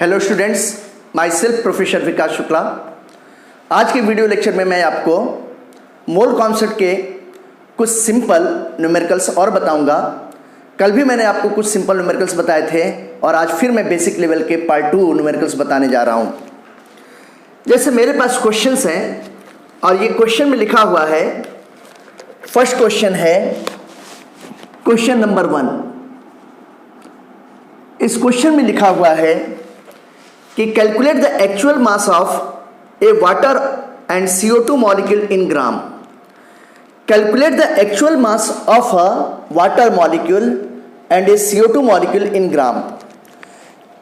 Hello students, my self professor Vikas Shukla. आज के video lecture में मैं आपको मोल कॉन्सेप्ट के कुछ सिंपल न्यूमेरिकल्स और बताऊंगा। कल भी मैंने आपको कुछ सिंपल न्यूमेरिकल्स बताए थे और आज फिर मैं बेसिक लेवल के पार्ट 2 न्यूमेरिकल्स बताने जा रहा हूं। जैसे मेरे पास क्वेश्चंस हैं और ये क्वेश्चन में लिखा हुआ है। फर्स्ट क्वेश्चन है क्वेश्चन नंबर 1। इस क्वेश्चन में लिखा हुआ है कि calculate the actual mass of a water and CO2 molecule in gram. Calculate the actual mass of a water molecule and a CO2 molecule in gram.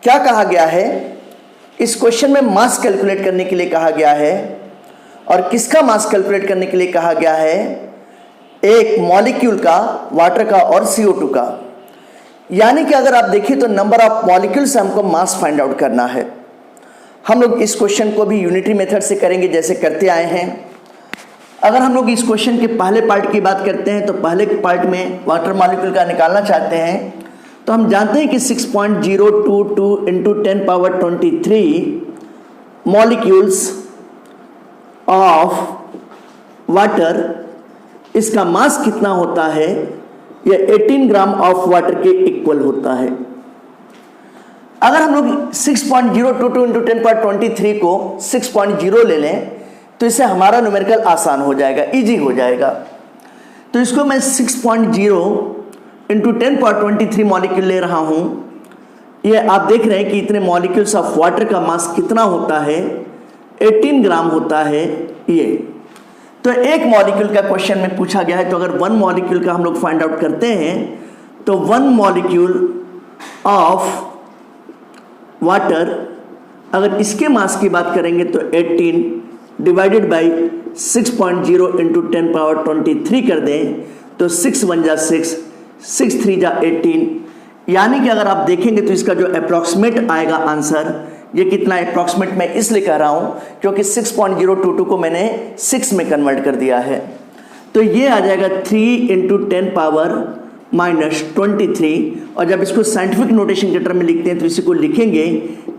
क्या कहा गया है? इस क्वेश्चन में मास कैलकुलेट करने के लिए कहा गया है। और किसका मास कैलकुलेट करने के लिए कहा गया है? एक मॉलिक्यूल का, वाटर का और CO2 का। यानी कि अगर आप देखिए तो नंबर ऑफ मॉलिक्यूल से हमको मास फाइंड आउट करना है। हम लोग इस क्वेश्चन को भी यूनिटरी मेथड से करेंगे जैसे करते आए हैं। अगर हम लोग इस क्वेश्चन के पहले पार्ट की बात करते हैं तो पहले पार्ट में वाटर मॉलिक्यूल का निकालना चाहते हैं तो हम जानते हैं कि 6.022 into 10 power 23 molecules of water, इसका मास कितना होता है? यह 18 ग्राम ऑफ वाटर के इक्वल होता है। अगर हम लोग 6.022 इंटू 10 पावर 23 को 6.0 ले लें तो इससे हमारा न्यूमेरिकल आसान हो जाएगा, इजी हो जाएगा। तो इसको मैं 6.0 इंटू 10 पावर 23 मॉलिक्यूल ले रहा हूं। ये आप देख रहे हैं कि इतने मॉलिक्यूल्स ऑफ वाटर का मास कितना होता है? 18 ग्राम होता है ये। तो एक मॉलिक्यूल का क्वेश्चन में पूछा गया है, तो अगर 1 मॉलिक्यूल का हम लोग फाइंड आउट करते हैं तो 1 मॉलिक्यूल ऑफ वाटर, अगर इसके मास की बात करेंगे तो 18 डिवाइडेड बाई 6.0 इंटू 10 पावर 23 कर दें तो 6 1 जा 6, 6 3 जा 18। यानी कि अगर आप देखेंगे तो इसका जो अप्रॉक्सीमेट आएगा आंसर, ये कितना अप्रॉक्सीमेट मैं इसलिए कह रहा हूं क्योंकि 6.022 को मैंने 6 में कन्वर्ट कर दिया है। तो ये आ जाएगा 3 इंटू 10 पावर माइनस 23। और जब इसको साइंटिफिक नोटेशन के टर्म में लिखते हैं तो इसी को लिखेंगे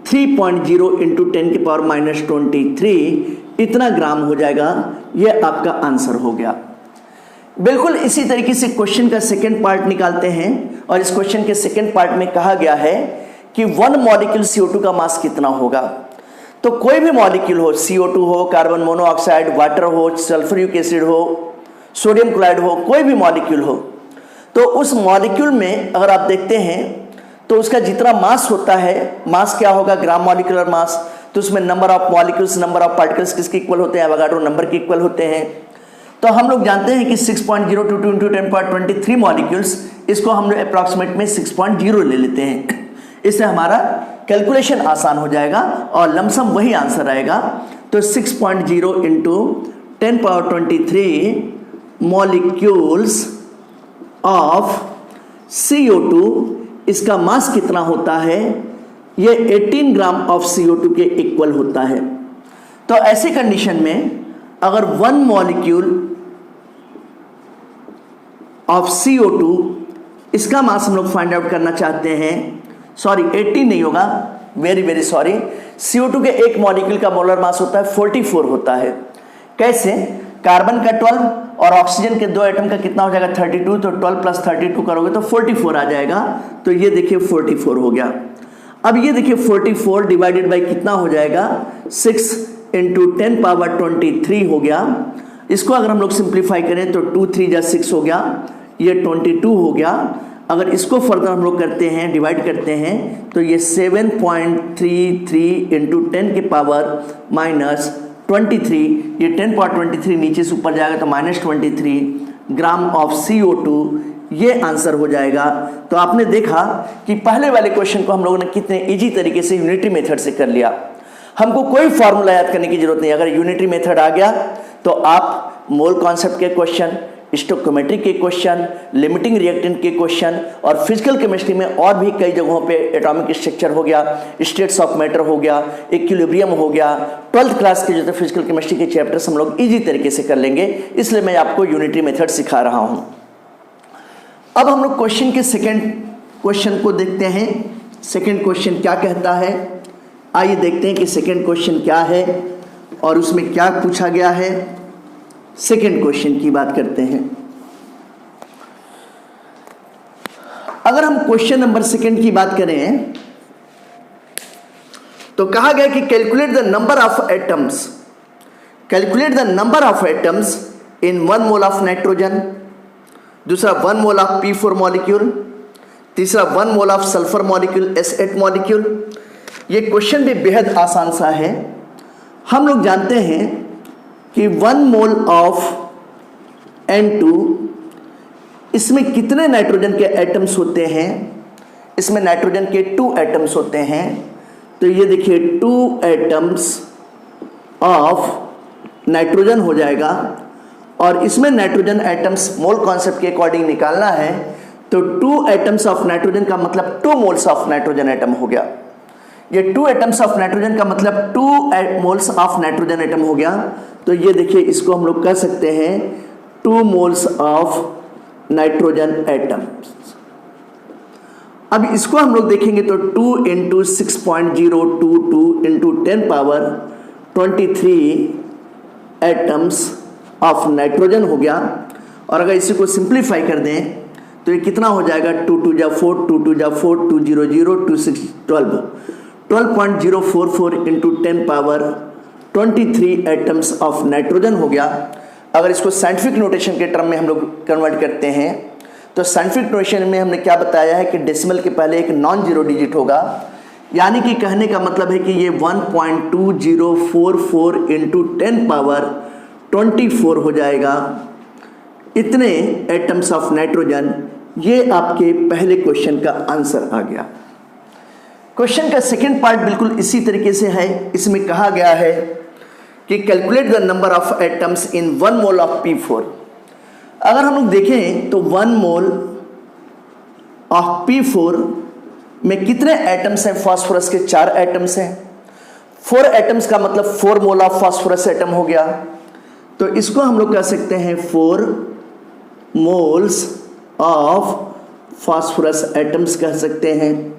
3.0 इंटू 10 की पावर माइनस 23, इतना ग्राम हो जाएगा। ये आपका आंसर हो गया। बिल्कुल इसी तरीके से क्वेश्चन का सेकेंड पार्ट निकालते हैं और इस क्वेश्चन के सेकेंड पार्ट में कहा गया है कि 1 मॉलिक्यूल CO2 का मास कितना होगा। तो कोई भी मॉलिक्यूल हो, CO2 हो, कार्बन मोनोऑक्साइड, वाटर हो, सल्फ्यूरिक एसिड हो, सोडियम क्लोराइड हो, कोई भी मॉलिक्यूल हो, तो उस मॉलिक्यूल में अगर आप देखते हैं तो उसका जितना मास होता है, मास क्या होगा? Gram molecular mass. तो उसमें number of molecules, number of particles किसके इक्वल होते हैं? एवोगाड्रो नंबर के इक्वल होते हैं। तो हम लोग जानते हैं कि 6.022 इंटू 10 पावर 23 मॉलिक्यूल्स, इसको हम लोग अप्रॉक्सीमेट में 6.0 ले लेते हैं। इससे हमारा कैलकुलेशन आसान हो जाएगा और लमसम वही आंसर आएगा। तो 6.0 into 10 power 23 molecules of CO2, इसका मास कितना होता है? ये 18 ग्राम ऑफ CO2 के इक्वल होता है। तो ऐसी कंडीशन में अगर 1 मॉलिक्यूल ऑफ CO2, इसका मास हम लोग फाइंड आउट करना चाहते हैं, सॉरी 18 नहीं होगा, वेरी सॉरी। CO2 के एक मॉलिक्यूल का मोलर मास होता है 44 होता है। कैसे? कार्बन का 12 और ऑक्सीजन के 2 एटम का कितना हो जाएगा? 32। तो 12 प्लस 32 करोगे तो 44 आ जाएगा। तो ये देखिए 44 हो गया। अब ये देखिए 44 डिवाइडेड बाई कितना हो जाएगा? 6 इंटू 10 पावर 23 हो गया। इसको अगर हम लोग सिंप्लीफाई करें तो 2 3 जा 6 हो गया, ये 22 हो गया। अगर इसको फर्दर हम लोग करते हैं, डिवाइड करते हैं तो ये 7.33 इंटू 10 के पावर माइनस 23, ये 10 पावर 23 नीचे से ऊपर जाएगा तो माइनस 23 ग्राम ऑफ CO2, ये आंसर हो जाएगा। तो आपने देखा कि पहले वाले क्वेश्चन को हम लोगों ने कितने इजी तरीके से यूनिटरी मेथड से कर लिया। हमको कोई फॉर्मूला याद करने की जरूरत नहीं। अगर यूनिटरी मेथड आ गया तो आप मोल कॉन्सेप्ट के क्वेश्चन, स्टोइकोमेट्री के क्वेश्चन, लिमिटिंग रिएक्टेंट के क्वेश्चन और फिजिकल केमिस्ट्री में और भी कई जगहों पे एटॉमिक स्ट्रक्चर हो गया, स्टेट्स ऑफ मैटर हो गया, इक्विलिब्रियम हो गया, 12th क्लास के जो थे फिजिकल केमिस्ट्री के चैप्टर्स हम लोग इजी तरीके से कर लेंगे। इसलिए मैं आपको यूनिटरी मेथड सिखा रहा हूं। अब हम लोग क्वेश्चन के सेकेंड क्वेश्चन को देखते हैं। सेकेंड क्वेश्चन क्या कहता है? आइए देखते हैं कि सेकेंड क्वेश्चन क्या है और उसमें क्या पूछा गया है। सेकेंड क्वेश्चन की बात करते हैं। अगर हम क्वेश्चन नंबर सेकेंड की बात करें तो कहा गया कि calculate the number of atoms, calculate the number of atoms in 1 mole of nitrogen, दूसरा 1 मोल ऑफ P4 मॉलिक्यूल, तीसरा 1 mole of sulphur molecule S8 molecule. ये क्वेश्चन भी बेहद आसान सा है। हम लोग जानते हैं कि 1 मोल ऑफ N2, इसमें कितने नाइट्रोजन के एटम्स होते हैं? इसमें नाइट्रोजन के 2 एटम्स होते हैं। तो ये देखिए 2 एटम्स ऑफ नाइट्रोजन हो जाएगा और इसमें नाइट्रोजन एटम्स मोल कॉन्सेप्ट के अकॉर्डिंग निकालना है। तो 2 एटम्स ऑफ नाइट्रोजन का मतलब 2 मोल्स ऑफ नाइट्रोजन एटम हो गया। ये 2 एटम्स ऑफ नाइट्रोजन का मतलब 2 मोल्स ऑफ नाइट्रोजन एटम हो गया। तो ये देखिए इसको हम लोग कह सकते हैं 2 मोल्स ऑफ नाइट्रोजन एटम। अब इसको हम लोग देखेंगे तो 2 into 6.022 into 10 power 23 atoms of nitrogen हो गया। और अगर इसी को सिंप्लीफाई कर दें तो ये कितना हो जाएगा? 2 2 जा 4, 2 2 जा 4, 2 0 0, 2 6 12, 12.044 into 10 power 23 atoms of nitrogen हो गया। अगर इसको साइंटिफिक नोटेशन के टर्म में हम लोग कन्वर्ट करते हैं तो साइंटिफिक नोटेशन में हमने क्या बताया है कि डेसिमल के पहले एक नॉन जीरो डिजिट होगा, यानी कि कहने का मतलब है कि ये 1.2044 इंटू 10 पावर 24 हो जाएगा। इतने एटम्स ऑफ नाइट्रोजन। ये आपके पहले क्वेश्चन का आंसर आ गया। क्वेश्चन का सेकेंड पार्ट बिल्कुल इसी तरीके से है। इसमें कहा गया है कि calculate the number of atoms in 1 mole of P4। अगर हम लोग देखें तो 1 मोल ऑफ P4 में कितने एटम्स हैं? फास्फोरस के 4 एटम्स हैं। 4 एटम्स का मतलब 4 मोल ऑफ फास्फोरस एटम हो गया। तो इसको हम लोग कह सकते हैं 4 मोल्स ऑफ फास्फोरस एटम्स कह सकते हैं।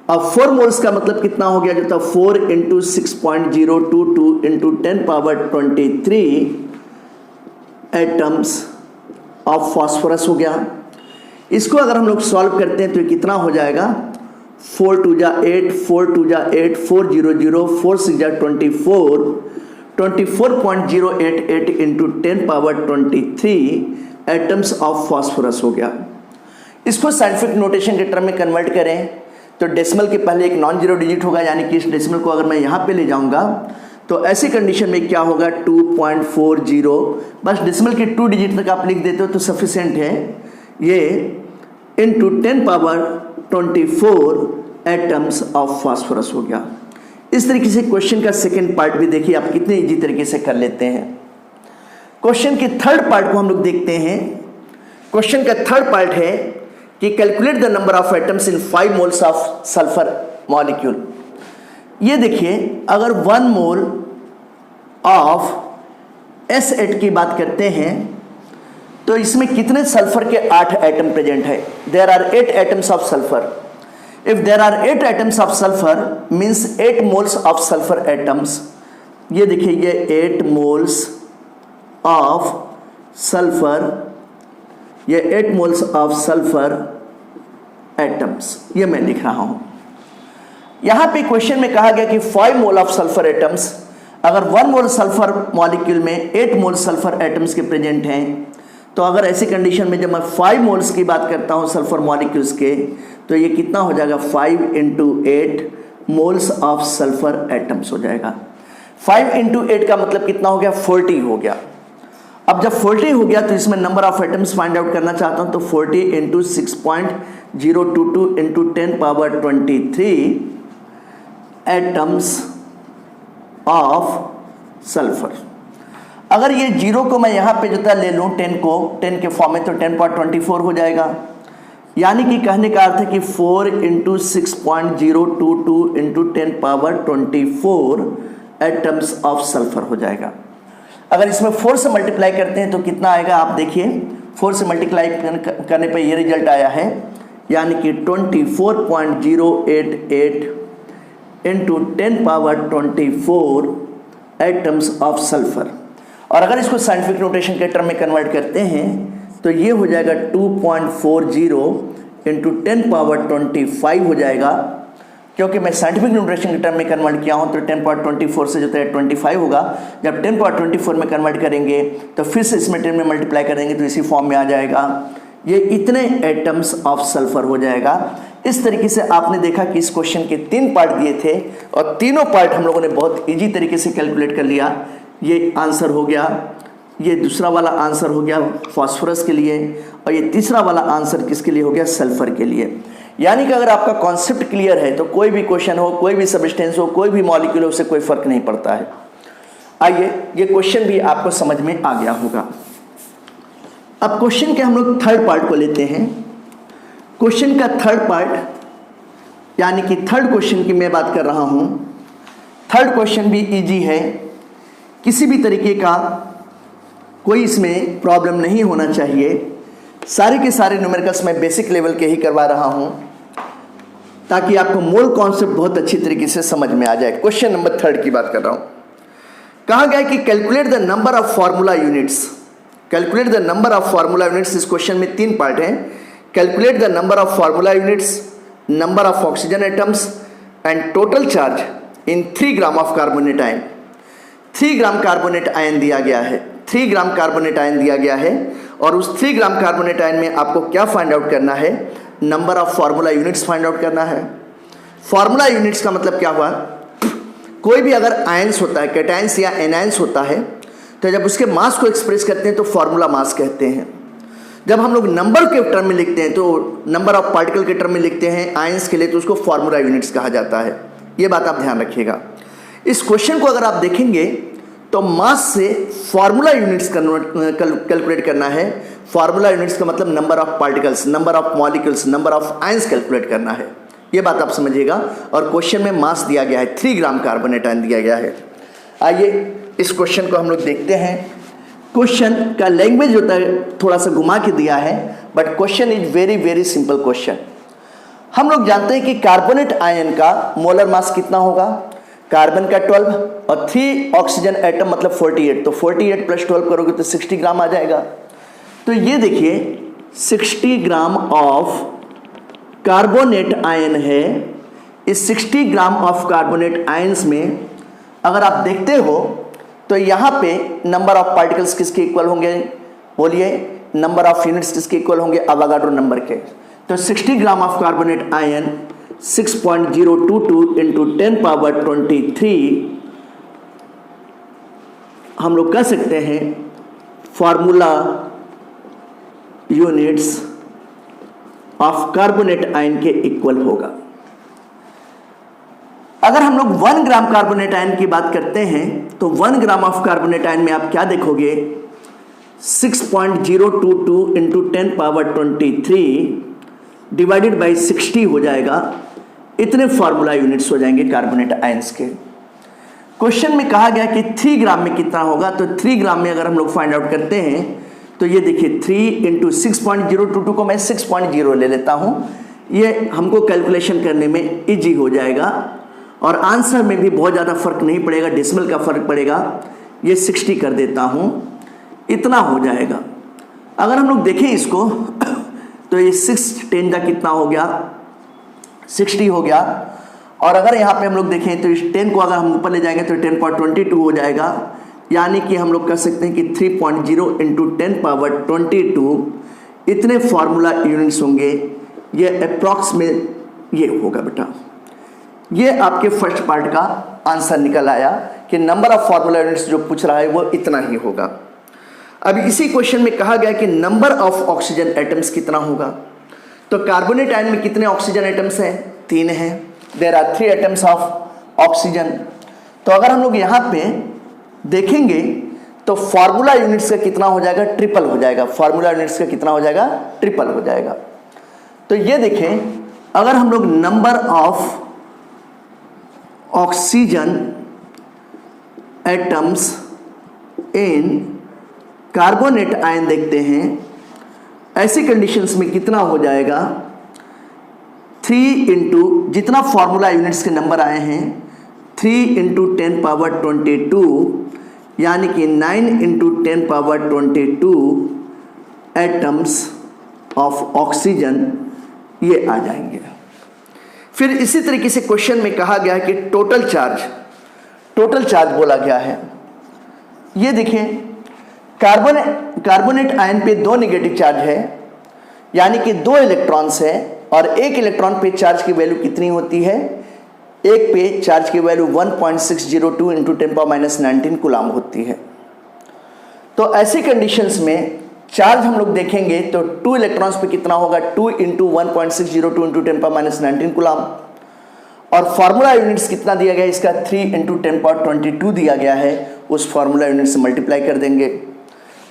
अब 4 मोल्स का मतलब कितना हो गया? जो था 4 into 6.022 into 10 power 23 atoms of phosphorus हो गया। इसको अगर हम लोग सॉल्व करते हैं तो ये कितना हो जाएगा? 4 2 जा 8, 4 2 जा 8, 4 0 0, 4 6 जा 24, 24.088 into 10 power 23 atoms of phosphorus हो गया। इसको साइंटिफिक नोटेशन के टर्म में कन्वर्ट करें तो डेसिमल के पहले एक नॉन जीरो डिजिट होगा, यानी कि इस डेसिमल को अगर मैं यहाँ पे ले जाऊँगा तो ऐसी कंडीशन में क्या होगा? 2.40। बस डेसिमल के 2 डिजिट तक आप लिख देते हो तो सफिशिएंट है। ये into 10 power 24 atoms of phosphorus हो गया। इस तरीके से क्वेश्चन का सेकेंड पार्ट भी देखिए आप कितने इजी तरीके से कर लेते हैं। क्वेश्चन के थर्ड पार्ट को हम लोग देखते हैं। क्वेश्चन का थर्ड पार्ट है कि calculate the number of atoms in 5 moles of sulphur molecule. ये देखिए अगर 1 मोल ऑफ S8 की बात करते हैं तो इसमें कितने सल्फर के 8 एटम प्रेजेंट है? There are 8 atoms of sulphur. If there are 8 atoms of sulphur means 8 moles of sulphur atoms. ये देखिए ये 8 मोल्स ऑफ सल्फर, ये 8 मोल्स ऑफ सल्फर एटम्स, ये मैं लिख रहा हूं। यहां पे क्वेश्चन में कहा गया कि 5 मोल ऑफ सल्फर एटम्स। अगर 1 मोल सल्फर मॉलिक्यूल में 8 मोल सल्फर एटम्स के प्रेजेंट हैं तो अगर ऐसी कंडीशन में जब मैं 5 मोल्स की बात करता हूं सल्फर मॉलिक्यूल्स के तो ये कितना हो जाएगा? 5 into 8 moles of sulphur atoms हो जाएगा। 5 इंटू 8 का मतलब कितना हो गया? 40 हो गया। अब जब 40 हो गया तो इसमें number of atoms find out करना चाहता हूं तो 40 into 6.022 into 10 power 23 atoms of sulphur. अगर ये जीरो को मैं यहाँ पे जो था ले लूँ 10 को 10 के फॉर्म में तो 10.24 हो जाएगा। यानी कि कहने का अर्थ है कि 4 into 6.022 into 10 power 24 atoms of sulphur हो जाएगा। अगर इसमें 4 से मल्टीप्लाई करते हैं तो कितना आएगा? आप देखिए 4 से मल्टीप्लाई करने पर ये रिजल्ट आया है, यानी कि 24.088 into 10 power 24 atoms of sulphur. और अगर इसको साइंटिफिक नोटेशन के टर्म में कन्वर्ट करते हैं तो ये हो जाएगा 2.40 इंटू 10 पावर 25 हो जाएगा। क्योंकि मैं साइंटिफिक नोटेशन के टर्म में कन्वर्ट किया हूँ तो 10 पावर 24 से जो है 25 होगा। जब 10 पावर 24 में कन्वर्ट करेंगे तो फिर से इसमें 10 में मल्टीप्लाई करेंगे तो इसी फॉर्म में आ जाएगा। ये इतने एटम्स ऑफ सल्फर हो जाएगा। इस तरीके से आपने देखा कि इस क्वेश्चन के 3 पार्ट दिए थे और तीनों पार्ट हम लोगों ने बहुत ईजी तरीके से कैलकुलेट कर लिया। ये आंसर हो गया, ये दूसरा वाला आंसर हो गया फास्फोरस के लिए, और ये तीसरा वाला आंसर किसके लिए हो गया, सल्फर के लिए। यानी कि अगर आपका कॉन्सेप्ट क्लियर है तो कोई भी क्वेश्चन हो, कोई भी सब्सटेंस हो, कोई भी मॉलिक्यूल हो, उससे कोई फर्क नहीं पड़ता है। आइए, ये क्वेश्चन भी आपको समझ में आ गया होगा। अब क्वेश्चन के हम लोग थर्ड पार्ट को लेते हैं। क्वेश्चन का थर्ड पार्ट यानी कि थर्ड क्वेश्चन की मैं बात कर रहा हूं। थर्ड क्वेश्चन भी इजी है, किसी भी तरीके का कोई इसमें प्रॉब्लम नहीं होना चाहिए। सारे के सारे न्यूमेरिकल्स मैं बेसिक लेवल के ही करवा रहा हूं ताकि आपको मूल कॉन्सेप्ट बहुत अच्छी तरीके से समझ में आ जाए। क्वेश्चन नंबर 3 की बात कर रहा हूं। कहा गया कि calculate the number of formula units. Calculate the number of formula units. इस क्वेश्चन में 3 पार्ट हैं। Calculate the number of formula units, number of oxygen atoms and total charge in 3 gram of carbonate ion. 3 gram carbonate ion दिया गया है। 3 ग्राम carbonate ion दिया गया है और उस 3 ग्राम कार्बोनेट आयन में आपको क्या फाइंड आउट करना है, number of formula units find out करना है। फार्मूला यूनिट्स का मतलब क्या हुआ, कोई भी अगर आयंस होता है, कैटायंस या एनायंस होता है, तो जब उसके मास को एक्सप्रेस करते हैं तो फार्मूला मास कहते हैं। जब हम लोग नंबर के टर्म में लिखते हैं तो नंबर ऑफ पार्टिकल के टर्म में लिखते हैं आयंस के लिए, तो उसको फार्मूला यूनिट्स कहा जाता है। ये बात आप ध्यान रखिएगा। इस क्वेश्चन को अगर आप देखेंगे तो मास से फार्मूला यूनिट्स कैलकुलेट करना है। फार्मूला यूनिट्स का मतलब number of particles, number of molecules, number of ions calculate करना है। ये बात आप समझिएगा। और क्वेश्चन में मास दिया गया है, 3 ग्राम कार्बोनेट आयन दिया गया है। आइए इस क्वेश्चन को हम लोग देखते हैं। क्वेश्चन का लैंग्वेज होता है थोड़ा सा घुमा के दिया है, but question is very very simple question. हम लोग जानते हैं कि कार्बोनेट आयन का मोलर मास कितना होगा, कार्बन का 12 और 3 ऑक्सीजन एटम मतलब 48, तो 48 प्लस 12 करोगे तो 60 ग्राम आ जाएगा। तो ये देखिए 60 ग्राम ऑफ कार्बोनेट आयन है। इस 60 ग्राम ऑफ कार्बोनेट आयंस में अगर आप देखते हो तो यहाँ पे नंबर ऑफ पार्टिकल्स किसके इक्वल होंगे, बोलिए, नंबर ऑफ यूनिट्स किसके इक्वल होंगे, अवोगाड्रो नंबर के। तो 60 gram of carbonate ion 6.022 into 10 power 23 हम लोग कह सकते हैं formula units of carbonate ion के इक्वल होगा। अगर हम लोग 1 ग्राम कार्बोनेट आयन की बात करते हैं तो 1 ग्राम ऑफ कार्बोनेट आयन में आप क्या देखोगे, 6.022 इंटू 10 पावर 23 डिवाइडेड बाई 60 हो जाएगा। इतने फार्मूला यूनिट्स हो जाएंगे कार्बोनेट आयंस के। क्वेश्चन में कहा गया कि 3 ग्राम में कितना होगा, तो 3 ग्राम में अगर हम लोग फाइंड आउट करते हैं तो ये देखिए 3 इंटू 6.022 को मैं 6.0 ले लेता हूं। ये हमको कैलकुलेशन करने में इजी हो जाएगा और आंसर में भी बहुत ज़्यादा फर्क नहीं पड़ेगा, डेसिमल का फर्क पड़ेगा। ये 60 कर देता हूं, इतना हो जाएगा। अगर हम लोग देखें इसको तो ये 6 10 का कितना हो गया, 60 हो गया। और अगर यहाँ पे हम लोग देखें तो इस 10 को अगर हम ऊपर ले जाएंगे तो 10.22 हो जाएगा। यानी कि हम लोग कह सकते हैं कि 3.0 इंटू 10 पावर 22 इतने फार्मूला यूनिट्स होंगे। ये अप्रॉक्स में ये होगा बेटा। ये आपके फर्स्ट पार्ट का आंसर निकल आया कि नंबर ऑफ फार्मूला यूनिट्स जो पूछ रहा है वो इतना ही होगा। अब इसी क्वेश्चन में कहा गया कि नंबर ऑफ ऑक्सीजन एटम्स कितना होगा। तो कार्बोनेट आयन में कितने ऑक्सीजन एटम्स हैं, 3 हैं। There are 3 atoms of oxygen. तो अगर हम लोग यहाँ पे देखेंगे तो फार्मूला यूनिट्स का कितना हो जाएगा, ट्रिपल हो जाएगा। फार्मूला यूनिट्स का कितना हो जाएगा, ट्रिपल हो जाएगा। तो ये देखें, अगर हम लोग number of oxygen atoms in carbonate ion देखते हैं, ऐसी कंडीशंस में कितना हो जाएगा, 3 इंटू जितना फॉर्मूला यूनिट्स के नंबर आए हैं 3 इंटू 10 पावर 22 यानी कि 9 into 10 power 22 atoms of oxygen ये आ जाएंगे। फिर इसी तरीके से क्वेश्चन में कहा गया है कि टोटल चार्ज बोला गया है। ये देखें कार्बोनेट आयन पे 2 नेगेटिव चार्ज है, यानी कि 2 इलेक्ट्रॉन्स है, और एक इलेक्ट्रॉन पे चार्ज की वैल्यू कितनी होती है? एक पे चार्ज की वैल्यू 1.602 इंटू 10⁻19 कूलम होती है। तो ऐसी कंडीशंस में चार्ज हम लोग देखेंगे तो 2 इलेक्ट्रॉन्स पे कितना होगा? 2 इंटू 1.602 इंटू 10⁻19 कूलम, और फार्मूला यूनिट्स कितना दिया गया है इसका? 3 इंटू 10⁻22 दिया गया है, उस फार्मूला यूनिट से मल्टीप्लाई कर देंगे।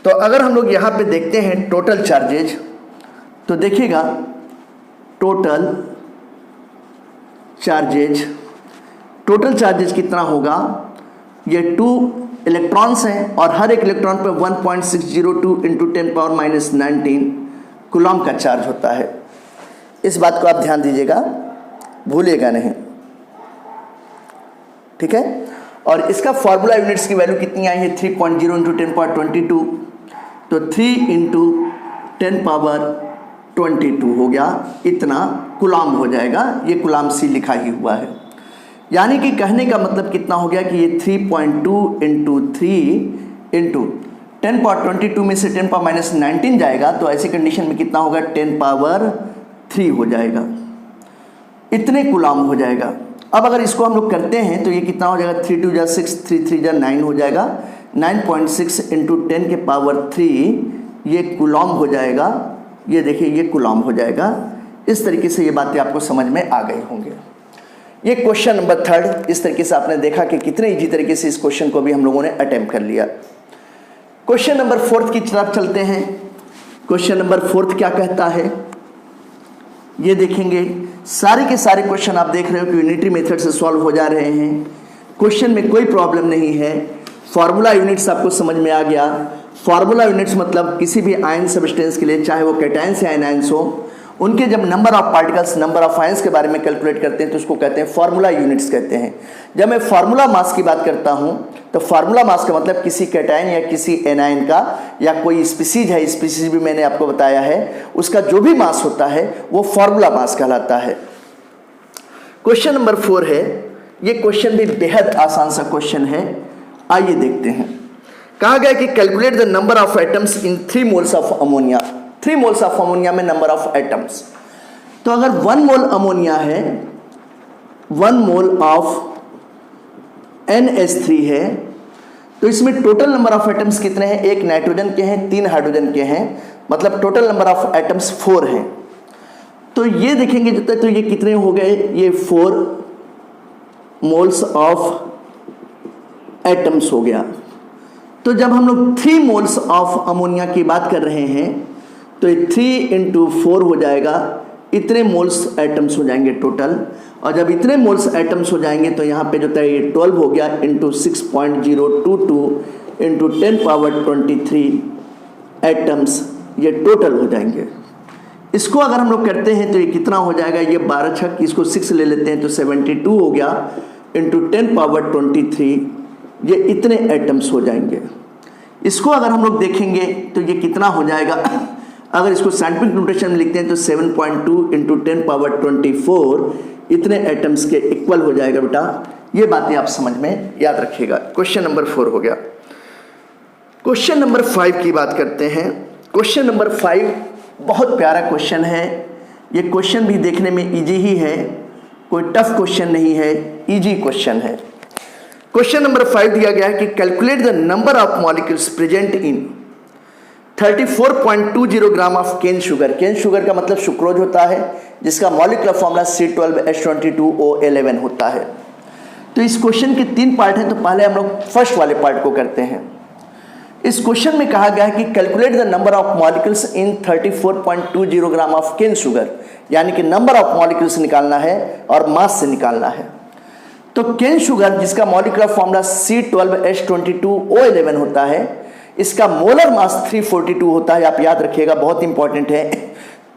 तो अगर हम लोग यहाँ पे देखते हैं टोटल चार्जेज, तो देखिएगा टोटल चार्जेज कितना होगा? ये 2 इलेक्ट्रॉन्स हैं और हर एक इलेक्ट्रॉन पे 1.602 इंटू 10⁻19 कूलम का चार्ज होता है। इस बात को आप ध्यान दीजिएगा, भूलिएगा नहीं, ठीक है। और इसका फार्मूला यूनिट्स की वैल्यू कितनी आई है? 3.0 इंटू 10⁻22, तो 3 इंटू 10⁻22 हो गया, इतना कूलम हो जाएगा। ये कूलम सी लिखा ही हुआ है, यानी कि कहने का मतलब कितना हो गया कि ये 3.2 इंटू 3 इंटू 10⁻22 में से 10⁻19 जाएगा, तो ऐसी कंडीशन में कितना होगा? 10⁻3 हो जाएगा, इतने कूलम हो जाएगा। अब अगर इसको हम लोग करते हैं तो ये कितना हो जाएगा? 3 2 जा 6, 3 3 जा 9 हो जाएगा। 9.6 इंटू 10⁻3 ये कूलम हो जाएगा। ये देखिए ये कूलम हो जाएगा। इस तरीके से ये बातें आपको समझ में आ गई होंगे। ये क्वेश्चन नंबर 3 इस तरीके से आपने देखा कि कितने इजी तरीके से इस क्वेश्चन को भी हम लोगों ने अटेम्प्ट कर लिया। क्वेश्चन नंबर 4 की तरफ चलते हैं। क्वेश्चन नंबर 4 क्या कहता है ये देखेंगे। सारे के सारे क्वेश्चन आप देख रहे हो कि यूनिटरी मेथड से सॉल्व हो जा रहे हैं। क्वेश्चन में कोई प्रॉब्लम नहीं है। फार्मूला यूनिट्स आपको समझ में आ गया। फार्मूला यूनिट्स मतलब किसी भी आयन सब्सटेंस के लिए, चाहे वो कैटायंस या एनायंस हो, उनके जब number of particles, number of ions के बारे में कैलकुलेट करते हैं तो उसको कहते हैं फार्मूला यूनिट्स कहते हैं। जब मैं फार्मूला मास की बात करता हूं तो फार्मूला मास का मतलब किसी कैटायन या किसी एनायन का या कोई स्पीसीज है, स्पीसीज भी मैंने आपको बताया है, उसका जो भी मास होता है वो फार्मूला मास कहलाता है। क्वेश्चन नंबर 4 है। ये क्वेश्चन भी बेहद आसान सा क्वेश्चन है, आइए देखते हैं। कहा गया कि calculate the number of atoms in 3 moles of ammonia. 3 moles of ammonia में नंबर ऑफ एटम्स, तो अगर 1 मोल अमोनिया है, 1 मोल ऑफ NH3 है, तो इसमें टोटल नंबर ऑफ एटम्स कितने हैं? 1 नाइट्रोजन के हैं, 3 हाइड्रोजन के हैं, मतलब टोटल नंबर ऑफ एटम्स 4 हैं। तो ये देखेंगे जब तक, तो ये कितने हो गए? ये 4 मोल्स ऑफ एटम्स हो गया। तो जब हम लोग 3 मोल्स ऑफ अमोनिया की बात कर रहे हैं तो ये 3 इंटू 4 हो जाएगा, इतने मोल्स एटम्स हो जाएंगे टोटल। और जब इतने मोल्स एटम्स हो जाएंगे तो यहाँ पे जो था ये 12 हो गया इंटू 6.022 इंटू 10⁻23 एटम्स, ये टोटल हो जाएंगे। इसको अगर हम लोग करते हैं तो ये कितना हो जाएगा? ये 12 छक, इसको 6 ले लेते हैं तो 72 हो गया इंटू 10⁻23, ये इतने एटम्स हो जाएंगे। इसको अगर हम लोग देखेंगे तो ये कितना हो जाएगा? अगर इसको साइंटिफिक नोटेशन में लिखते हैं तो 7.2 इंटू 10⁻24 इतने एटम्स के इक्वल हो जाएगा बेटा। ये बातें आप समझ में याद रखिएगा। क्वेश्चन नंबर 4 हो गया। क्वेश्चन नंबर 5 की बात करते हैं। क्वेश्चन नंबर 5 बहुत प्यारा क्वेश्चन है। ये क्वेश्चन भी देखने में इजी ही है, कोई टफ क्वेश्चन नहीं है, इजी क्वेश्चन है। क्वेश्चन नंबर 5 दिया गया है कि calculate the number of molecules present in 34.20 gram of cane sugar. Cane sugar का मतलब सुक्रोज होता है, जिसका मॉलिक्यूलर फॉर्मूला C12H22O11 होता है। तो इस क्वेश्चन के 3 पार्ट हैं, तो पहले हम लोग फर्स्ट वाले पार्ट को करते हैं। इस क्वेश्चन में कहा गया है कि calculate the number of molecules in 34.20 gram of cane sugar, यानी कि नंबर ऑफ मॉलिक्यूल्स निकालना है और मास से निकालना है। तो केन शुगर जिसका मॉलिक्यूलर फॉर्मूला C12H22O11 होता है, इसका मोलर मास 342 होता है। आप याद रखिएगा, बहुत इंपॉर्टेंट है।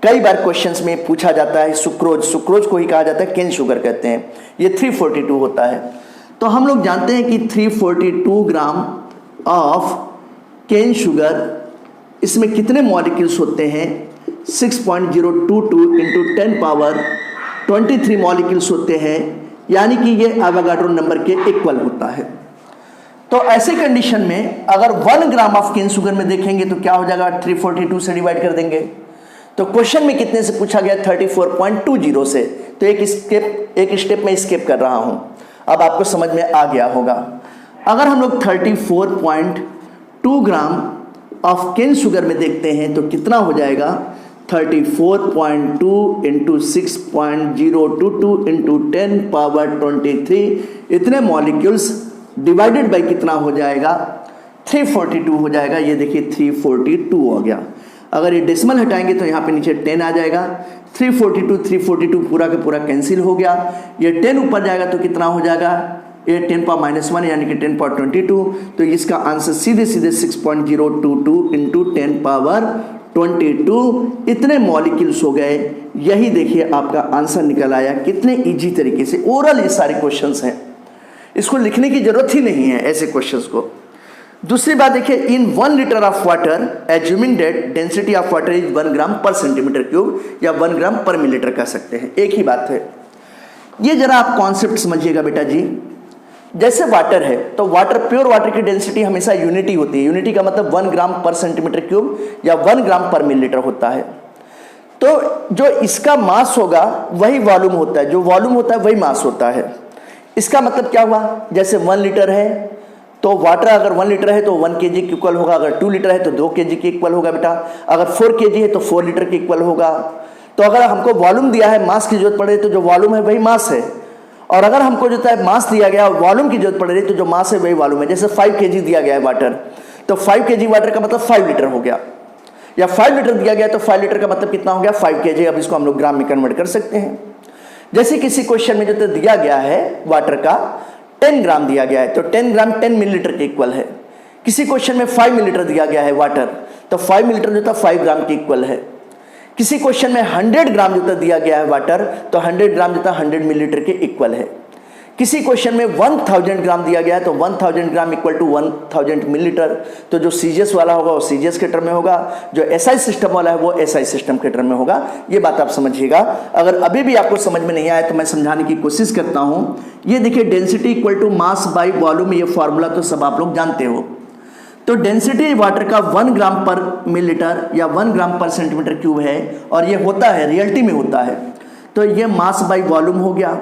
कई बार क्वेश्चंस में पूछा जाता है सुक्रोज, सुक्रोज को ही कहा जाता है केन शुगर कहते हैं, ये 342 होता है। तो हम लोग जानते हैं कि 342 ग्राम ऑफ केन शुगर, इसमें कितने मॉलिक्यूल्स होते हैं, 6.022 इंटू 10 पावर 23 मॉलिक्यूल्स होते हैं, यानी कि ये एवोगाड्रो नंबर के इक्वल होता है। तो ऐसे कंडीशन में अगर 1 ग्राम ऑफ केन शुगर में देखेंगे तो क्या हो जाएगा, 342 से डिवाइड कर देंगे। तो क्वेश्चन में कितने से पूछा गया, 34.20 से, तो एक स्टेप में स्किप कर रहा हूं, अब आपको समझ में आ गया होगा। अगर हम लोग 34.2 ग्राम ऑफ केन शुगर में देखते हैं तो कितना हो जाएगा, 34.2 इंटू 6.022 इंटू 10 पावर 23, इतने मॉलिक्यूल्स डिवाइडेड बाई कितना हो जाएगा, 342 हो जाएगा। ये देखिए 342 हो गया। अगर ये डेसिमल हटाएंगे तो यहाँ पे नीचे 10 आ जाएगा, 342 पूरा का पूरा कैंसिल हो गया। ये 10 ऊपर जाएगा तो कितना हो जाएगा, ये 10 पावर -1 यानी कि 10 पावर 22। तो इसका आंसर सीधे 6.022 इंटू 10 पावर 22 इतने मॉलिक्यूल्स हो गए। यही देखिए आपका आंसर निकल आया, कितने इजी तरीके से। ओरल ये सारे क्वेश्चंस हैं, इसको लिखने की जरूरत ही नहीं है ऐसे क्वेश्चंस को। दूसरी बात देखिए, इन 1 litre of water assuming that density of water is 1 ग्राम पर सेंटीमीटर क्यूब या 1 ग्राम पर मिलीलीटर कह सकते हैं, एक ही बात है। ये जरा आप कॉन्सेप्ट समझिएगा बेटा जी। जैसे वाटर है तो वाटर, प्योर वाटर की डेंसिटी हमेशा यूनिटी होती है। यूनिटी का मतलब 1 ग्राम पर सेंटीमीटर क्यूब या 1 ग्राम पर मिलीलीटर होता है। तो जो इसका मास होगा वही वॉल्यूम होता है, जो वॉल्यूम होता है वही मास होता है। इसका मतलब क्या हुआ, जैसे 1 लीटर है तो वाटर अगर 1 लीटर है तो 1 kg के इक्वल होगा, अगर 2 लीटर है तो 2 kg के इक्वल होगा बेटा, अगर 4 kg है तो 4 लीटर के इक्वल होगा। तो अगर हमको वॉल्यूम दिया है, मास की जरूरत पड़ रही है तो जो वॉल्यूम है वही मास है, और अगर हमको जो है मास दिया गया वॉल्यूम की जरूरत पड़ रही है तो जो मास है वही वॉल्यूम है। जैसे 5 kg दिया गया है वाटर, तो 5 kg वाटर का मतलब 5 लीटर हो गया, या 5 लीटर दिया गया तो 5 लीटर का मतलब कितना हो गया, 5 kg। अब इसको हम लोग ग्राम में कन्वर्ट कर सकते हैं। जैसे किसी क्वेश्चन में जो तो दिया गया है वाटर का 10 ग्राम दिया गया है तो 10 ग्राम 10 मिलीलीटर के इक्वल है। किसी क्वेश्चन में 5 मिलीलीटर दिया गया है वाटर, तो 5 मिलीलीटर जो था 5 ग्राम के इक्वल है। किसी क्वेश्चन में 100 ग्राम जो दिया गया है वाटर, तो 100 ग्राम जो था 100 मिलीलीटर के इक्वल है। किसी क्वेश्चन में 1000 ग्राम दिया गया है तो 1000 ग्राम इक्वल टू 1000 मिलीलीटर। तो जो सीजीएस वाला होगा वो सीजीएस के टर्म में होगा, जो एसआई सिस्टम वाला है वो एसआई सिस्टम के टर्म में होगा। ये बात आप समझिएगा। अगर अभी भी आपको समझ में नहीं आया तो मैं समझाने की कोशिश करता हूं। ये देखिए, density equal to mass by volume, ये फॉर्मूला तो सब आप लोग जानते हो। तो डेंसिटी वाटर का 1 ग्राम पर मिलीलीटर या 1 ग्राम पर सेंटीमीटर क्यूब है, और ये होता है रियलिटी में होता है। तो ये मास बाई वॉल्यूम हो गया।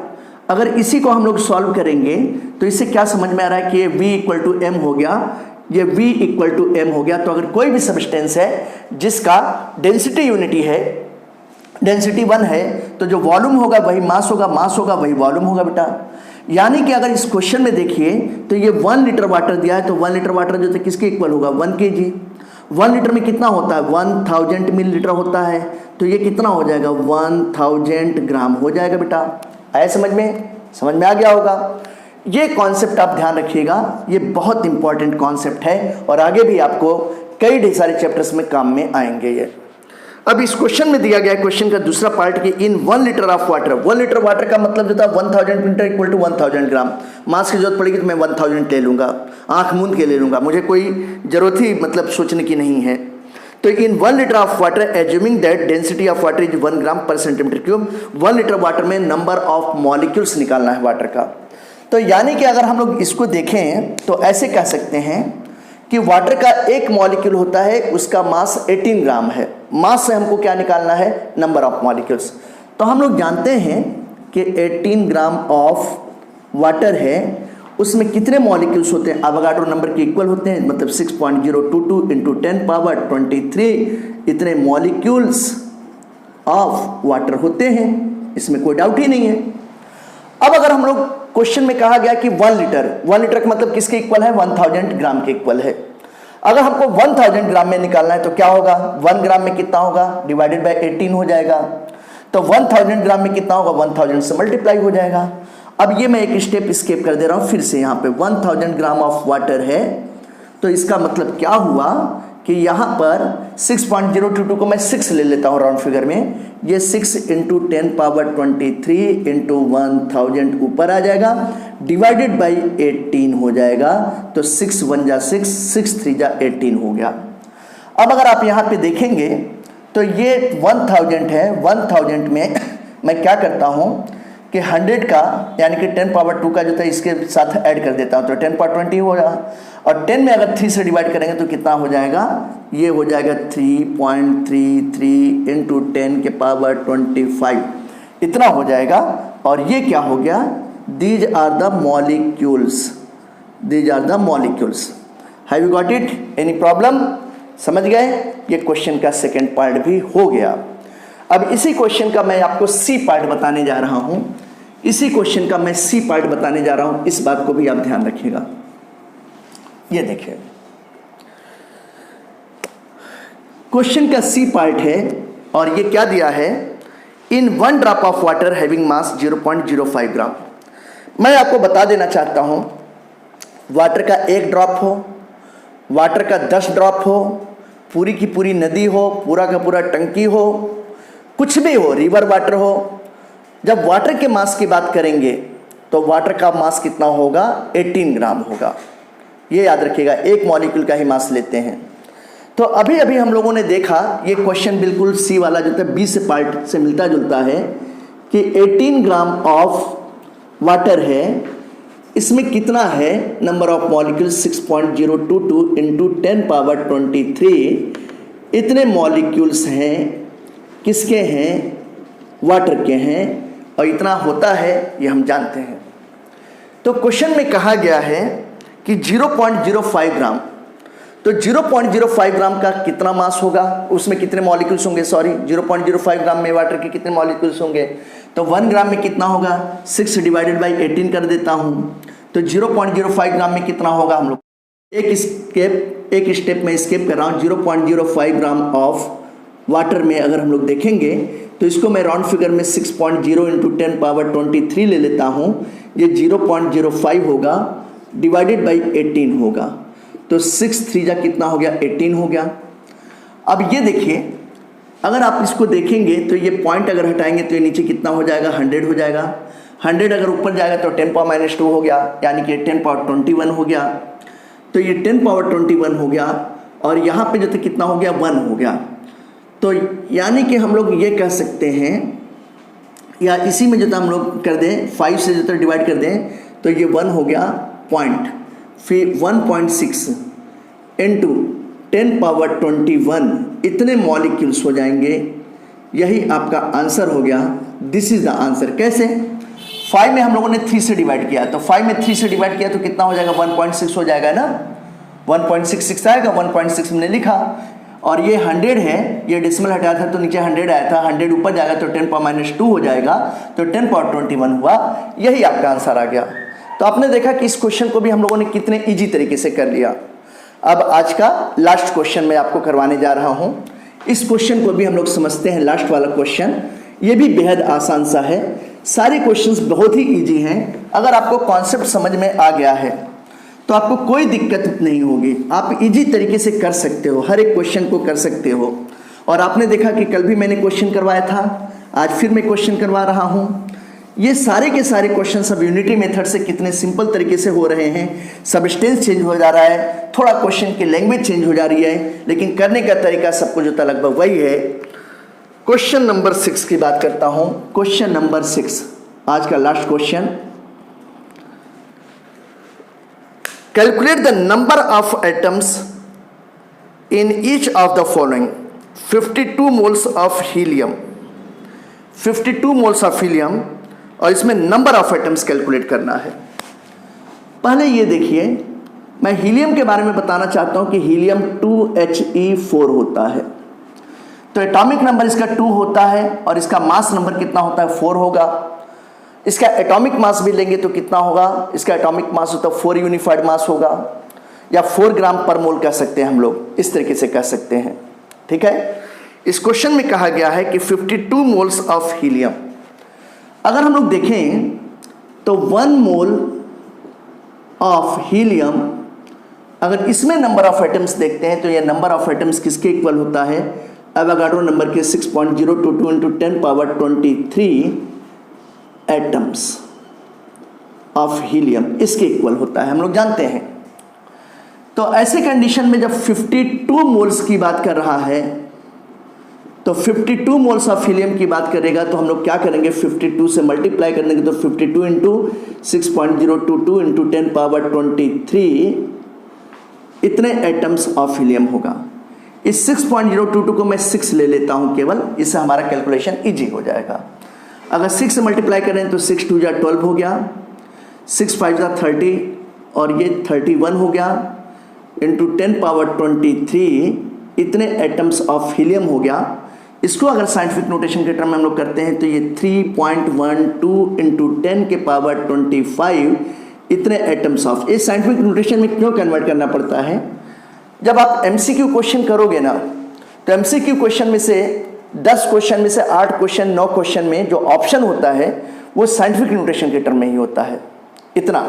अगर इसी को हम लोग सॉल्व करेंगे तो इससे क्या समझ में आ रहा है कि ये V इक्वल टू एम हो गया, ये V इक्वल टू एम हो गया। तो अगर कोई भी सब्सटेंस है जिसका डेंसिटी यूनिटी है, डेंसिटी 1 है, तो जो वॉल्यूम होगा वही मास होगा, मास होगा वही वॉल्यूम होगा बेटा। यानी कि अगर इस क्वेश्चन में देखिए तो ये 1 लीटर वाटर दिया है, तो 1 लीटर वाटर जो है किसके इक्वल होगा, 1 kg। 1 लीटर में कितना होता है, 1000 मिलीलीटर होता है, तो ये कितना हो जाएगा, 1000 ग्राम हो जाएगा बेटा। आया समझ में आ गया होगा। ये कॉन्सेप्ट आप ध्यान रखिएगा, ये बहुत इंपॉर्टेंट कॉन्सेप्ट है और आगे भी आपको कई ढेर सारे चैप्टर्स में काम में आएंगे ये। अब इस क्वेश्चन में दिया गया क्वेश्चन का दूसरा पार्ट कि इन 1 litre of water, 1 litre water का मतलब जो था 1000 मिलीलीटर इक्वल टू 1000 ग्राम। मास की जरूरत पड़ेगी तो मैं 1000 ले लूंगा, आंख मूंद के ले लूंगा, मुझे कोई जरूरत ही मतलब सोचने की नहीं है। तो इन 1 litre of water assuming that density of water is 1 ग्राम पर सेंटीमीटर क्यूब, 1 लीटर वाटर में नंबर ऑफ मॉलिक्यूल्स निकालना है वाटर का। तो यानी कि अगर हम लोग इसको देखें तो ऐसे कह सकते हैं कि वाटर का एक मॉलिक्यूल होता है, उसका मास 18 ग्राम है। मास से हमको क्या निकालना है, नंबर ऑफ मॉलिक्यूल्स। तो हम लोग जानते हैं कि 18 ग्राम ऑफ वाटर है, उसमें कितने मॉलिक्यूल्स होते हैं, एवोगाड्रो नंबर के इक्वल होते हैं, मतलब 6.022 इंटू 10 पावर 23 इतने मॉलिक्यूल्स ऑफ वाटर होते हैं, इसमें कोई डाउट ही नहीं है। अब अगर हम लोग क्वेश्चन में कहा गया कि 1 लीटर का मतलब किसके इक्वल है, 1000 ग्राम के इक्वल है। अगर हमको 1000 ग्राम में निकालना है तो क्या होगा, 1 ग्राम में कितना होगा, डिवाइडेड बाय 18 हो जाएगा। तो 1000 ग्राम में कितना होगा, 1000 से मल्टीप्लाई हो जाएगा। अब ये मैं एक स्टेप स्किप कर दे रहा हूं, फिर से यहाँ पे 1000 ग्राम ऑफ वाटर है, तो इसका मतलब क्या हुआ कि यहाँ पर 6.022 को मैं 6 ले लेता हूँ राउंड फिगर में, ये 6 इंटू 10⁻23 इंटू 1000 ऊपर आ जाएगा, डिवाइडेड बाई 18 हो जाएगा। तो 6 1 जा 6, 6 3 जा 18 हो गया। अब अगर आप यहाँ पे देखेंगे तो ये 1000 है, 1000 में मैं क्या करता हूँ कि 100 का यानी कि 10⁻2 का जो था इसके साथ ऐड कर देता हूँ, तो 10⁻20 हो गया। और 10 में अगर 3 से डिवाइड करेंगे तो कितना हो जाएगा, ये हो जाएगा 3.33 इंटू 10⁻25, इतना हो जाएगा। और ये क्या हो गया, these are the molecules, these are the molecules. Have you got it, any problem? समझ गए? ये क्वेश्चन का सेकेंड पार्ट भी हो गया। अब इसी क्वेश्चन का मैं आपको सी पार्ट बताने जा रहा हूं, इसी क्वेश्चन का मैं सी पार्ट बताने जा रहा हूं, इस बात को भी आप ध्यान रखिएगा। ये देखिए क्वेश्चन का सी पार्ट है और ये क्या दिया है, इन 1 drop of water having mass 0.05 ग्राम। मैं आपको बता देना चाहता हूं, वाटर का 1 ड्रॉप हो, वाटर का 10 ड्रॉप हो, पूरी की पूरी नदी हो, पूरा का पूरा टंकी हो, कुछ भी हो, रिवर वाटर हो, जब वाटर के मास की बात करेंगे तो वाटर का मास कितना होगा, 18 ग्राम होगा। ये याद रखिएगा, एक मॉलिक्यूल का ही मास लेते हैं। तो अभी अभी हम लोगों ने देखा, ये क्वेश्चन बिल्कुल सी वाला जो था बी से पार्ट से मिलता जुलता है कि 18 ग्राम ऑफ वाटर है, इसमें कितना है नंबर ऑफ मॉलिक्यूल 6.022 इंटू 10⁻23, इतने मॉलिक्यूल्स हैं, किसके हैं, वाटर के हैं, और इतना होता है ये हम जानते हैं। तो क्वेश्चन में कहा गया है कि 0.05 ग्राम, तो 0.05 ग्राम का कितना मास होगा, उसमें कितने मॉलिक्यूल्स होंगे, सॉरी 0.05 ग्राम में वाटर के कितने मॉलिक्यूल्स होंगे, तो 1 ग्राम में कितना होगा, 6 डिवाइडेड बाई 18 कर देता हूँ, तो 0.05 ग्राम में कितना होगा, हम लोग एक स्टेप में स्केप कर रहा हूँ। 0.05 ग्राम ऑफ वाटर में अगर हम लोग देखेंगे तो इसको मैं राउंड फिगर में 6.0 इंटू 10⁻23 ले लेता हूँ, ये 0.05 होगा, डिवाइडेड बाई 18 होगा, तो 6 3 जा कितना हो गया, 18 हो गया। अब ये देखिए, अगर आप इसको देखेंगे तो ये पॉइंट अगर हटाएंगे तो ये नीचे कितना हो जाएगा, 100 हो जाएगा। 100 अगर ऊपर जाएगा तो 10⁻2 हो गया, यानी कि 10⁻21 हो गया, तो ये 10⁻21 हो गया, और यहाँ पे जो था कितना हो गया, 1 हो गया। तो यानी कि हम लोग ये कह सकते हैं, या इसी में जो था हम लोग कर दें 5 से जो था डिवाइड कर दें, तो ये 1 हो गया पॉइंट, फिर 1.6 इंटू 10⁻21, इतने मॉलिक्यूल्स हो जाएंगे। यही आपका आंसर हो गया, दिस इज द आंसर। कैसे, 5 में हम लोगों ने 3 से डिवाइड किया, तो 5 में 3 से डिवाइड किया तो कितना हो जाएगा, 1.6 हो जाएगा ना, 1.66 आएगा, 1.6 हमने लिखा। और ये 100 है, ये डेसिमल हटाया था तो नीचे 100 आया था, 100 ऊपर जाएगा तो 10⁻2 हो जाएगा, तो 10⁻21 हुआ। यही आपका आंसर आ गया। तो आपने देखा कि इस क्वेश्चन को भी हम लोगों ने कितने इजी तरीके से कर लिया। अब आज का लास्ट क्वेश्चन मैं आपको करवाने जा रहा हूं। इस क्वेश्चन को भी हम लोग समझते हैं, लास्ट वाला क्वेश्चन, ये भी बेहद आसान सा है। सारे क्वेश्चंस बहुत ही इजी हैं। अगर आपको कॉन्सेप्ट समझ में आ गया है तो आपको कोई दिक्कत नहीं होगी, आप इजी तरीके से कर सकते हो, हर एक क्वेश्चन को कर सकते हो। और आपने देखा कि कल भी मैंने क्वेश्चन करवाया था, आज फिर मैं क्वेश्चन करवा रहा हूँ। ये सारे के सारे क्वेश्चन सब यूनिटी मेथड से कितने सिंपल तरीके से हो रहे हैं। सबस्टेंस चेंज हो जा रहा है, थोड़ा क्वेश्चन की लैंग्वेज चेंज हो जा रही है, लेकिन करने का तरीका सब कुछ होता लगभग वही है। क्वेश्चन नंबर 6 की बात करता हूँ। क्वेश्चन नंबर 6 आज का last question. Calculate the number of atoms in each of the following: 52 moles of helium, 52 moles of helium, और इसमें नंबर ऑफ एटम्स कैलकुलेट करना है। पहले ये देखिए, मैं हीलियम के बारे में बताना चाहता हूं कि हीलियम 2He4 होता है, तो एटॉमिक नंबर इसका 2 होता है और इसका मास नंबर कितना होता है, 4 होगा। इसका एटॉमिक मास भी लेंगे तो कितना होगा, इसका एटॉमिक मास होता है 4 यूनिफाइड मास होगा, या 4 ग्राम पर मोल कह सकते हैं हम लोग, इस तरीके से कह सकते हैं। ठीक है, इस क्वेश्चन में कहा गया है कि 52 मोल्स ऑफ हीलियम। अगर हम लोग देखें तो 1 मोल ऑफ हीलियम अगर इसमें नंबर ऑफ एटम्स देखते हैं तो ये नंबर ऑफ एटम्स किसके इक्वल होता है, एवोगाड्रो नंबर के 6.022 into 10 power 23 atoms of helium इसके इक्वल होता है, हम लोग जानते हैं। तो ऐसे कंडीशन में जब 52 मोल्स की बात कर रहा है तो 52 मोल्स ऑफ हीलियम की बात करेगा तो हम लोग क्या करेंगे, 52 से मल्टीप्लाई कर देंगे तो 52 इंटू 6.022 इंटू 10 पावर 23 इतने एटम्स ऑफ हीलियम होगा। इस 6.022 को मैं 6 ले लेता हूं केवल, इससे हमारा कैलकुलेशन इजी हो जाएगा। अगर 6 से मल्टीप्लाई करें तो 6 2 जा 12 हो गया, 6 5 जा 30 और ये 31 हो गया, इंटू 10 पावर 23 इतने एटम्स ऑफ हीलियम हो गया। इसको अगर साइंटिफिक नोटेशन के टर्म में हम लोग करते हैं तो ये 3.12 इंटू 10 के पावर 25 इतने एटम्स ऑफ, ये साइंटिफिक नोटेशन में क्यों कन्वर्ट करना पड़ता है, जब आप एमसीक्यू क्वेश्चन करोगे ना तो एमसीक्यू क्वेश्चन में से 10 क्वेश्चन में से 8 क्वेश्चन 9 क्वेश्चन में जो ऑप्शन होता है वो साइंटिफिक नोटेशन के टर्म में ही होता है, इतना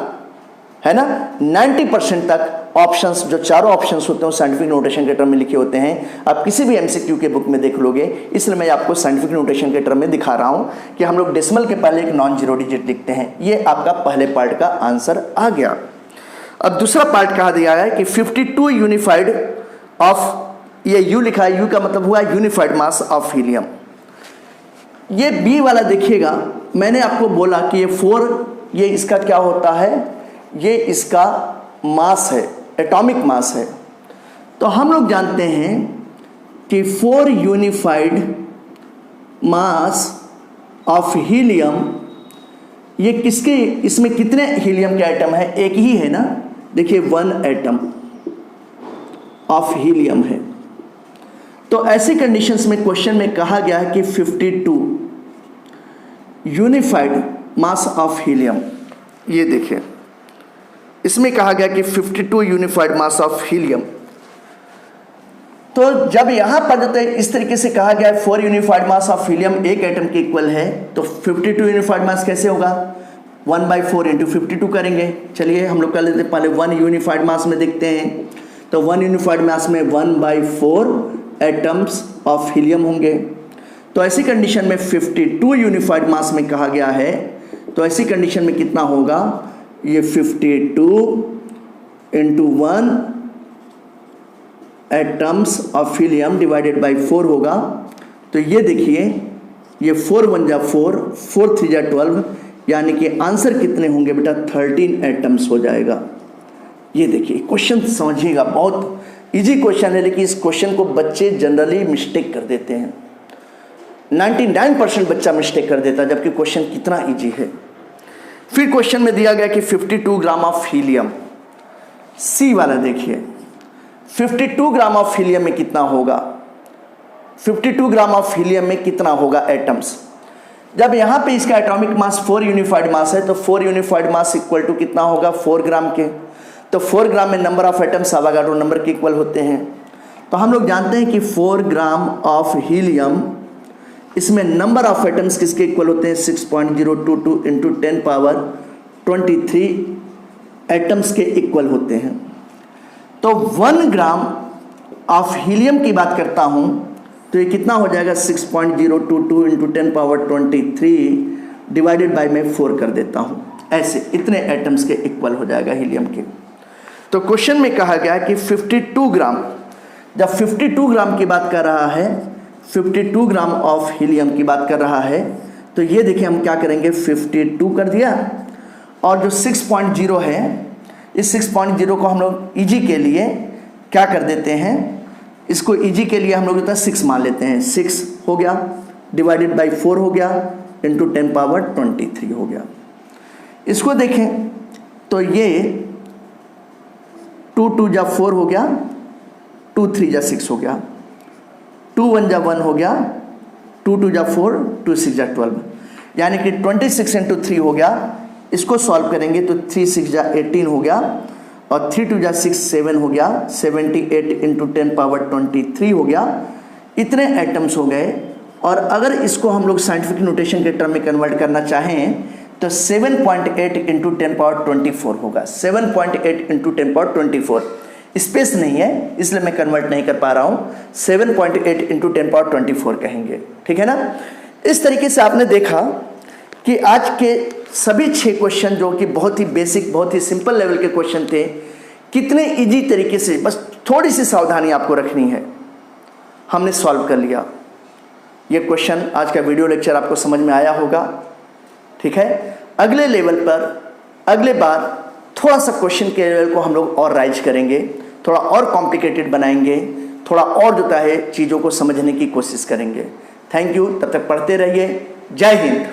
है ना। 90% तक ऑप्शंस, जो चारों ऑप्शंस होते हैं वो साइंटिफिक नोटेशन के टर्म में लिखे होते हैं। आप किसी भी एमसीक्यू के बुक में देख लोगे, इसलिए मैं आपको साइंटिफिक नोटेशन के टर्म में दिखा रहा हूं कि हम लोग डेसिमल के पहले एक नॉन जीरो डिजिट लिखते हैं। ये आपका पहले पार्ट का आंसर आ गया। अब दूसरा पार्ट कहा दिया है कि 52 यूनिफाइड ऑफ, ये यू लिखा है, यू का मतलब हुआ यूनिफाइड मास ऑफ हीलियम। ये बी वाला देखिएगा, मैंने आपको बोला कि ये 4, ये इसका क्या होता है, ये इसका मास है, एटॉमिक मास है। तो हम लोग जानते हैं कि 4 यूनिफाइड मास ऑफ हीलियम, ये किसके, इसमें कितने हीलियम के एटम है, एक ही है ना, देखिए 1 एटम ऑफ हीलियम है। तो ऐसे कंडीशंस में क्वेश्चन में कहा गया है कि 52 यूनिफाइड मास ऑफ हीलियम, ये देखिए इसमें कहा गया कि 52 यूनिफाइड मास ऑफ हीलियम। तो जब यहां पर जाते हैं इस तरीके से कहा गया है 4 यूनिफाइड मास ऑफ हीलियम एक एटम के इक्वल है, तो 52 यूनिफाइड मास कैसे होगा, 1/4 इंटू 52 करेंगे। चलिए हम लोग कर लेते हैं, पहले 1 यूनिफाइड मास में देखते हैं। तो 1 यूनिफाइड मास में 1/4 एटम्स ऑफ हीलियम होंगे। तो ऐसी कंडीशन में 52 यूनिफाइड मास में कहा गया है, तो ऐसी कंडीशन में कितना होगा, ये 52 into 1 atoms of helium divided by 4 होगा। तो ये देखिए, ये 4 1 जा 4, 4 3 जा 12, यानी कि आंसर कितने होंगे बेटा, 13 एटम्स हो जाएगा। ये देखिए क्वेश्चन समझिएगा, बहुत इजी क्वेश्चन है, लेकिन इस क्वेश्चन को बच्चे जनरली मिस्टेक कर देते हैं। 99% बच्चा मिस्टेक कर देता है, जबकि क्वेश्चन कितना इजी है। फिर क्वेश्चन में दिया गया कि 52 ग्राम ऑफ हीलियम, सी वाला देखिए 52 ग्राम ऑफ हीलियम में कितना होगा, 52 ग्राम ऑफ हीलियम में कितना होगा एटम्स। जब यहाँ पे इसका एटॉमिक मास 4 यूनिफाइड मास है, तो 4 यूनिफाइड मास इक्वल टू कितना होगा, 4 ग्राम के। तो 4 ग्राम में number of atoms Avogadro number के इक्वल होते हैं। तो हम लोग जानते हैं कि 4 ग्राम ऑफ हीलियम, इसमें नंबर ऑफ एटम्स किसके इक्वल होते हैं, 6.022 इंटू 10 पावर 23 एटम्स के इक्वल होते हैं। तो 1 ग्राम ऑफ हीलियम की बात करता हूं तो ये कितना हो जाएगा, 6.022 इंटू 10 पावर 23 डिवाइडेड बाय मैं 4 कर देता हूं, ऐसे इतने एटम्स के इक्वल हो जाएगा हीलियम के। तो क्वेश्चन में कहा गया कि 52 ग्राम, जब 52 ग्राम की बात कर रहा है, 52 ग्राम ऑफ हीलियम की बात कर रहा है, तो ये देखिए हम क्या करेंगे, 52 कर दिया और जो 6.0 है, इस 6.0 को हम लोग ईजी के लिए क्या कर देते हैं, इसको ईजी के लिए हम लोग 6 मान लेते हैं। 6 हो गया डिवाइडेड बाई 4 हो गया इंटू 10 पावर 23 हो गया। इसको देखें तो ये 2 2 जा 4 हो गया, 2 3 जा 6 हो गया, 2 1 जा 1 हो गया, 2 2 जा 4, 2 6 जा 12, यानी कि 26 इंटू 3 हो गया। इसको सॉल्व करेंगे तो 3 6 जा 18 हो गया और 3 2 जा 6 7 हो गया, 78 इंटू 10 पावर 23 हो गया। इतने एटम्स हो गए। और अगर इसको हम लोग साइंटिफिक नोटेशन के टर्म में कन्वर्ट करना चाहें तो 7.8 इंटू 10 पावर 24 होगा, 7.8 इंटू 10 पावर 24, स्पेस नहीं है, इसलिए मैं कन्वर्ट नहीं कर पा रहा हूँ। 7.8 इंटू 10⁻24 कहेंगे, ठीक है ना। इस तरीके से आपने देखा कि आज के सभी 6 क्वेश्चन जो कि बहुत ही बेसिक, बहुत ही सिंपल लेवल के क्वेश्चन थे, कितने इजी तरीके से, बस थोड़ी सी सावधानी आपको रखनी है, हमने सॉल्व कर लिया। ये क्वेश्चन, आज का वीडियो लेक्चर आपको समझ में आया होगा, ठीक है। अगले लेवल पर अगले बार थोड़ा सा क्वेश्चन के लेवल को हम लोग और राइज करेंगे, थोड़ा और कॉम्प्लिकेटेड बनाएंगे, थोड़ा और जो है चीज़ों को समझने की कोशिश करेंगे। थैंक यू, तब तक पढ़ते रहिए। जय हिंद।